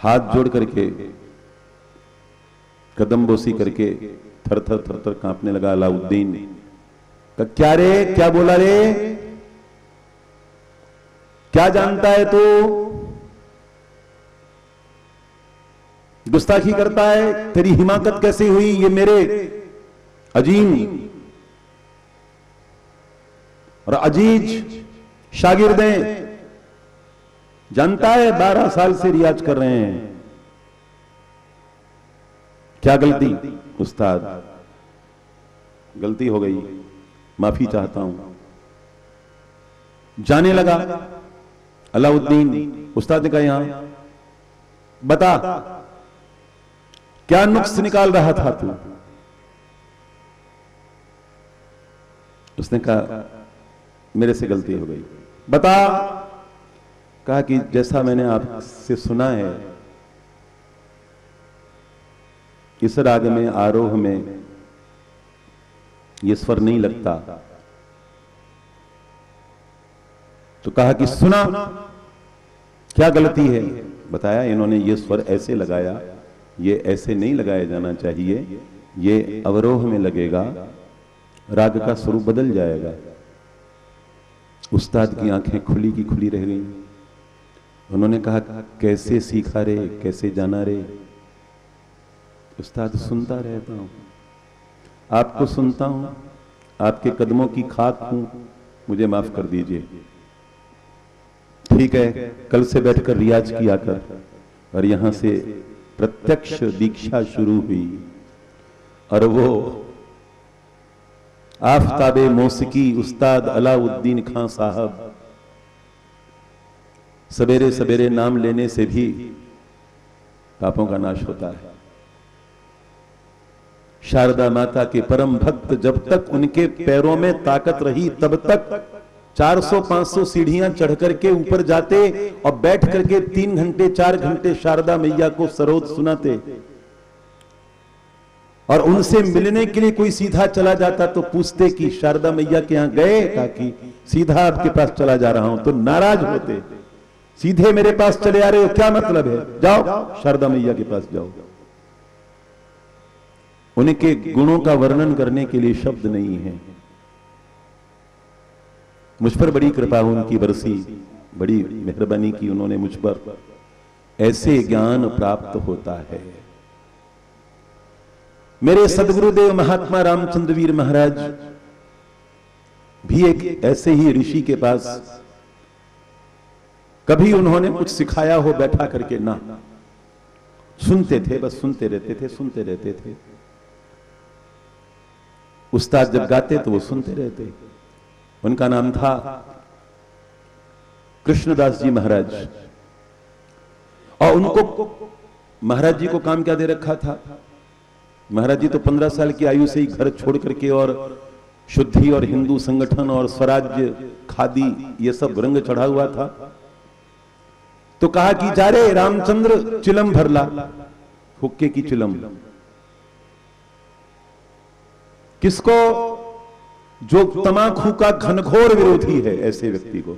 हाथ जोड़ करके कदम बोसी करके थर थर थर थर कांपने लगा अलाउद्दीन। क्या रे, क्या बोला रे, क्या जानता है तू? गुस्ताखी करता है, तेरी हिमाकत कैसे हुई? ये मेरे अजीम और अजीज शागिर्द हैं, जानता है 12 साल से रियाज कर रहे हैं। क्या गलती? उस्ताद गलती हो गई, माफी चाहता हूं। जाने लगा अलाउद्दीन। उस्ताद ने कहा, यहां बता क्या नुक्स निकाल रहा था तू? उसने कहा, मेरे से गलती हो गई। बता। कहा कि जैसा मैंने आपसे सुना है, इस राग में आरोह में ये स्वर नहीं लगता। तो कहा कि सुना, क्या गलती है? बताया, इन्होंने ये स्वर ऐसे लगाया, ये ऐसे नहीं लगाया जाना चाहिए, ये अवरोह में लगेगा, राग का स्वरूप बदल जाएगा। उस्ताद की आंखें खुली की खुली रह गई। उन्होंने कहा, कैसे सीखा रे, कैसे जाना रे? उस्ताद, सुनता रहता हूं, आपको सुनता हूं, आपके कदमों की खाक हूं, मुझे माफ कर दीजिए। ठीक है, कल से बैठकर रियाज किया कर। और यहां से प्रत्यक्ष दीक्षा शुरू हुई। और वो आफताबे मौसिकी उस्ताद अलाउद्दीन खां साहब, सवेरे सवेरे नाम लेने से भी पापों का नाश होता है। शारदा माता के परम भक्त जब तक उनके पैरों में ताकत रही तब तक 400-500 सीढ़ियां चढ़ करके ऊपर जाते और बैठ करके 3 घंटे 4 घंटे शारदा मैया को सरोद सुनाते। और उनसे मिलने के लिए कोई सीधा चला जाता तो पूछते कि शारदा मैया के यहां गए? कहा कि सीधा आपके पास चला जा रहा हूं। तो नाराज होते, सीधे मेरे पास चले आ रहे हो, क्या मतलब है? जाओ शारदा मैया के पास जाओ। उनके गुणों का वर्णन करने के लिए शब्द नहीं है। मुझ पर बड़ी कृपा उनकी बरसी, बड़ी मेहरबानी की उन्होंने मुझ पर। ऐसे ज्ञान प्राप्त होता है। मेरे सदगुरुदेव महात्मा रामचंद्र वीर महाराज भी एक ऐसे ही ऋषि के पास, कभी उन्होंने कुछ सिखाया हो बैठा करके ना, सुनते थे, बस सुनते रहते थे, सुनते रहते थे। उस्ताद जब गाते तो वो सुनते रहते। उनका नाम था कृष्णदास जी महाराज। और उनको महाराज जी को काम क्या दे रखा था? महाराज जी तो 15 साल की आयु से ही घर छोड़ करके और शुद्धि और हिंदू संगठन और स्वराज्य, खादी, ये सब रंग चढ़ा हुआ था। तो कहा कि जा रे रामचंद्र, चिलम भर ला, हुक्के की चिलम। किसको? जो तमाकू का घनघोर विरोधी है, ऐसे व्यक्ति को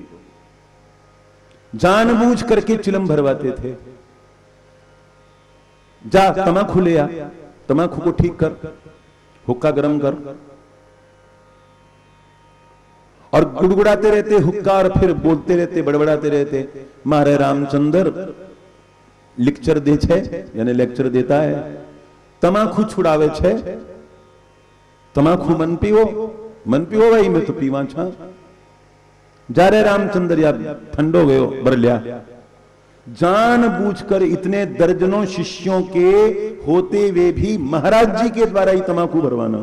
जानबूझ करके चिलम भरवाते थे। जा तमाकू ले आ, तमाकू को ठीक कर, हुक्का गरम कर। और गुड़गुड़ाते रहते हुक्का और फिर बोलते रहते, बड़बड़ाते रहते, मारे रामचंद्र लेक्चर दे छे, यानी लेक्चर देता है, तमाकू छुड़ावे छे, तमाकू मन पीवो भाई, मैं तो पीवा छा। जा रे रामचंद्र या ठंडो गयो बर लिया। जानबूझकर इतने दर्जनों शिष्यों के होते हुए भी महाराज जी के द्वारा ही तमाकू भरवाना।